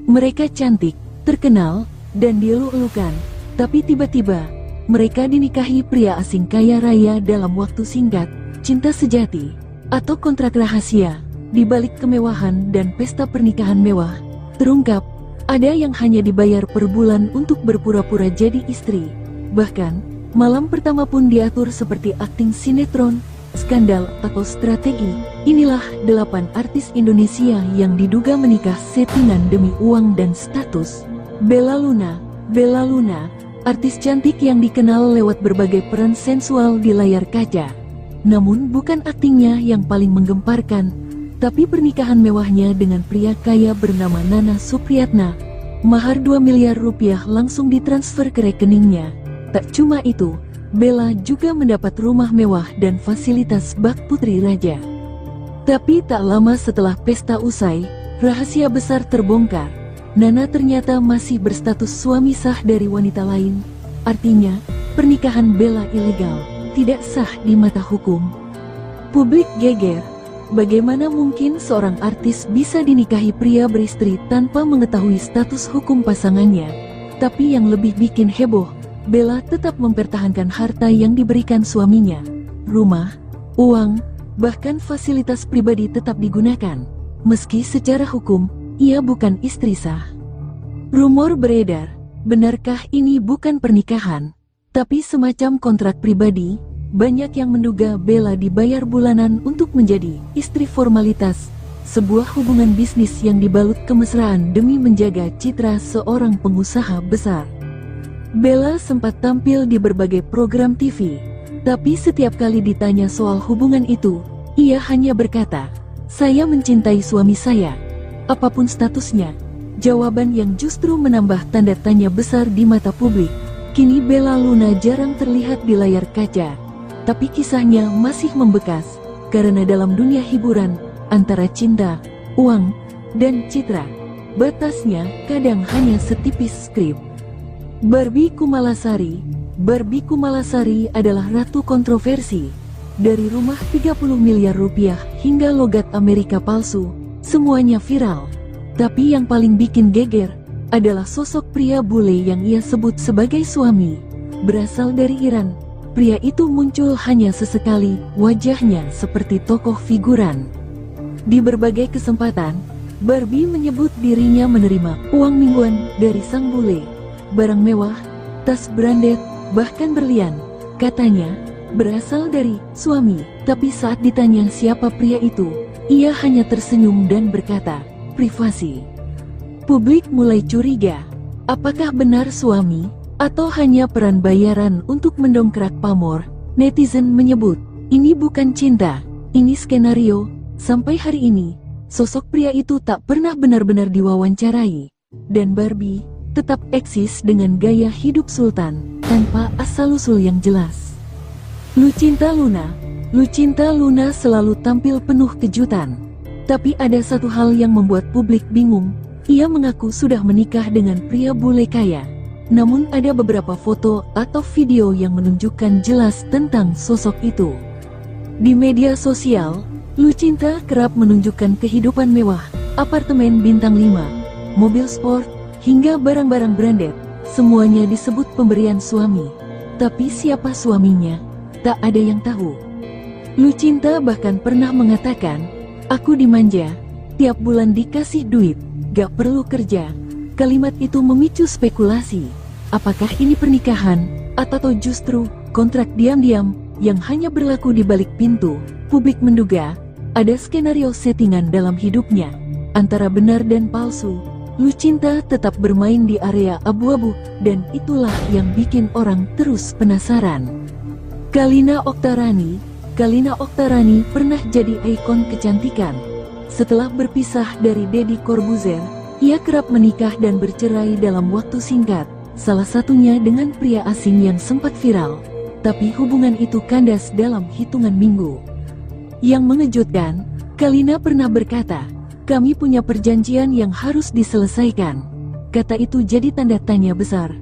Mereka cantik, terkenal, dan dieluk-elukan, tapi tiba-tiba mereka dinikahi pria asing kaya raya dalam waktu singkat. Cinta sejati atau kontrak rahasia di balik kemewahan dan pesta pernikahan mewah terungkap. Ada yang hanya dibayar per bulan untuk berpura-pura jadi istri. Bahkan malam pertama pun diatur seperti akting sinetron, skandal atau strategi. Inilah 8 artis Indonesia yang diduga menikah settingan demi uang dan status. Bella Luna, artis cantik yang dikenal lewat berbagai peran sensual di layar kaca. Namun bukan aktingnya yang paling menggemparkan, tapi pernikahan mewahnya dengan pria kaya bernama Nana Supriyatna. Mahar 2 miliar rupiah langsung ditransfer ke rekeningnya. Tak cuma itu, Bella juga mendapat rumah mewah dan fasilitas bak putri raja. Tapi tak lama setelah pesta usai, rahasia besar terbongkar. Nana ternyata masih berstatus suami sah dari wanita lain. Artinya, pernikahan Bella ilegal, tidak sah di mata hukum. Publik geger. Bagaimana mungkin seorang artis bisa dinikahi pria beristri tanpa mengetahui status hukum pasangannya? Tapi yang lebih bikin heboh, Bella tetap mempertahankan harta yang diberikan suaminya. Rumah, uang, bahkan fasilitas pribadi tetap digunakan. Meski secara hukum, ia bukan istri sah. Rumor beredar, benarkah ini bukan pernikahan, tapi semacam kontrak pribadi? Banyak yang menduga Bella dibayar bulanan untuk menjadi istri formalitas, sebuah hubungan bisnis yang dibalut kemesraan demi menjaga citra seorang pengusaha besar. Bella sempat tampil di berbagai program TV, tapi setiap kali ditanya soal hubungan itu, ia hanya berkata, "Saya mencintai suami saya, apapun statusnya." Jawaban yang justru menambah tanda tanya besar di mata publik. Kini Bella Luna jarang terlihat di layar kaca, tapi kisahnya masih membekas, karena dalam dunia hiburan, antara cinta, uang, dan citra, batasnya kadang hanya setipis skrip. Barbie Kumalasari adalah ratu kontroversi. Dari rumah 30 miliar rupiah hingga logat Amerika palsu, semuanya viral. Tapi yang paling bikin geger adalah sosok pria bule yang ia sebut sebagai suami. Berasal dari Iran, pria itu muncul hanya sesekali, wajahnya seperti tokoh figuran. Di berbagai kesempatan, Barbie menyebut dirinya menerima uang mingguan dari sang bule. Barang mewah, tas branded, bahkan berlian, katanya, berasal dari suami. Tapi saat ditanya siapa pria itu, ia hanya tersenyum dan berkata, privasi. Publik mulai curiga, apakah benar suami, atau hanya peran bayaran untuk mendongkrak pamor? Netizen menyebut, ini bukan cinta, ini skenario. Sampai hari ini, sosok pria itu tak pernah benar-benar diwawancarai. Dan Barbie tetap eksis dengan gaya hidup sultan, tanpa asal-usul yang jelas. Lucinta Luna selalu tampil penuh kejutan. Tapi ada satu hal yang membuat publik bingung. Ia mengaku sudah menikah dengan pria bule kaya. Namun ada beberapa foto atau video yang menunjukkan jelas tentang sosok itu. Di media sosial, Lucinta kerap menunjukkan kehidupan mewah, apartemen bintang 5, mobil sport, hingga barang-barang branded. Semuanya disebut pemberian suami. Tapi siapa suaminya? Tak ada yang tahu. Lucinta bahkan pernah mengatakan, aku dimanja, tiap bulan dikasih duit, gak perlu kerja. Kalimat itu memicu spekulasi. Apakah ini pernikahan, atau justru kontrak diam-diam yang hanya berlaku di balik pintu? Publik menduga, ada skenario settingan dalam hidupnya. Antara benar dan palsu, Lucinta tetap bermain di area abu-abu, dan itulah yang bikin orang terus penasaran. Kalina Oktarani pernah jadi ikon kecantikan. Setelah berpisah dari Deddy Corbuzier, ia kerap menikah dan bercerai dalam waktu singkat, salah satunya dengan pria asing yang sempat viral. Tapi hubungan itu kandas dalam hitungan minggu. Yang mengejutkan, Kalina pernah berkata, kami punya perjanjian yang harus diselesaikan. Kata itu jadi tanda tanya besar.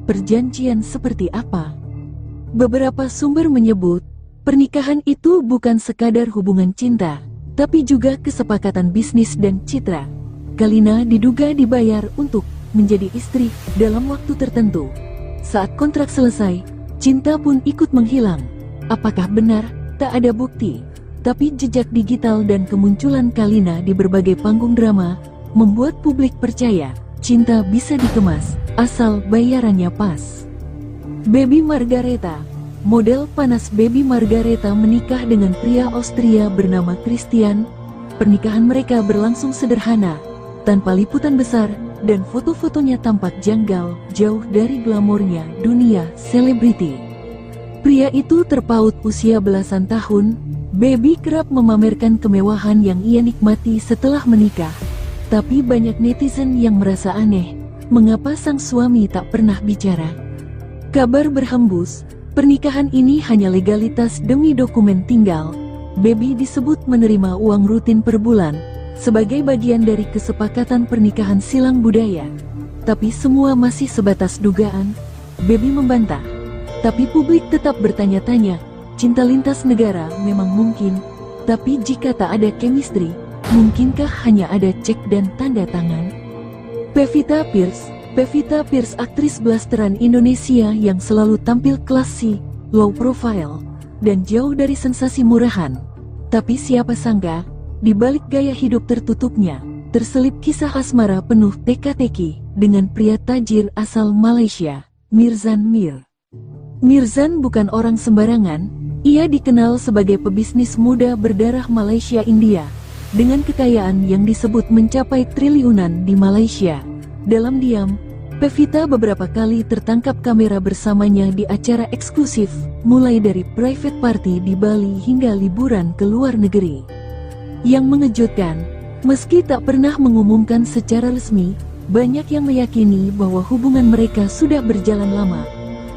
Perjanjian seperti apa? Beberapa sumber menyebut, pernikahan itu bukan sekadar hubungan cinta, tapi juga kesepakatan bisnis dan citra. Kalina diduga dibayar untuk menjadi istri dalam waktu tertentu. Saat kontrak selesai, Cinta pun ikut menghilang. Apakah benar? Tak ada bukti. Tapi jejak digital dan kemunculan Kalina di berbagai panggung drama membuat publik percaya Cinta bisa dikemas asal bayarannya pas. Baby Margareta. Model panas Baby Margareta menikah dengan pria Austria bernama Christian. Pernikahan mereka berlangsung sederhana, tanpa liputan besar, dan foto-fotonya tampak janggal, jauh dari glamornya dunia selebriti. Pria itu terpaut usia belasan tahun. Baby kerap memamerkan kemewahan yang ia nikmati setelah menikah. Tapi banyak netizen yang merasa aneh, mengapa sang suami tak pernah bicara. Kabar berhembus, pernikahan ini hanya legalitas demi dokumen tinggal. Baby disebut menerima uang rutin per bulan, sebagai bagian dari kesepakatan pernikahan silang budaya. Tapi semua masih sebatas dugaan. Baby membantah. Tapi publik tetap bertanya-tanya, cinta lintas negara memang mungkin, tapi jika tak ada chemistry, mungkinkah hanya ada cek dan tanda tangan? Pevita Pierce aktris blasteran Indonesia yang selalu tampil classy, low profile, dan jauh dari sensasi murahan. Tapi siapa sangka, di balik gaya hidup tertutupnya, terselip kisah asmara penuh teka-teki dengan pria tajir asal Malaysia, Mirzan Mir. Mirzan bukan orang sembarangan, ia dikenal sebagai pebisnis muda berdarah Malaysia-India, dengan kekayaan yang disebut mencapai triliunan di Malaysia. Dalam diam, Pevita beberapa kali tertangkap kamera bersamanya di acara eksklusif, mulai dari private party di Bali hingga liburan ke luar negeri. Yang mengejutkan, meski tak pernah mengumumkan secara resmi, banyak yang meyakini bahwa hubungan mereka sudah berjalan lama.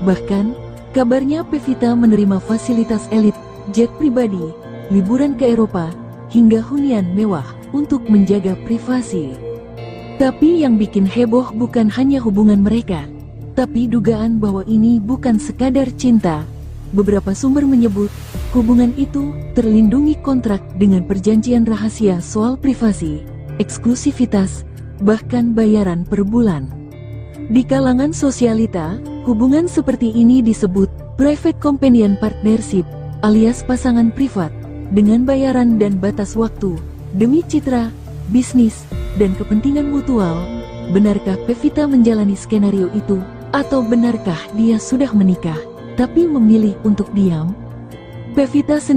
Bahkan, kabarnya Pevita menerima fasilitas elit, jet pribadi, liburan ke Eropa, hingga hunian mewah untuk menjaga privasi. Tapi yang bikin heboh bukan hanya hubungan mereka, tapi dugaan bahwa ini bukan sekadar cinta. Beberapa sumber menyebut, hubungan itu terlindungi kontrak dengan perjanjian rahasia soal privasi, eksklusivitas, bahkan bayaran per bulan. Di kalangan sosialita, hubungan seperti ini disebut private companion partnership, alias pasangan privat, dengan bayaran dan batas waktu, demi citra, bisnis, dan kepentingan mutual. Benarkah Pevita menjalani skenario itu, atau benarkah dia sudah menikah, tapi memilih untuk diam? Pevita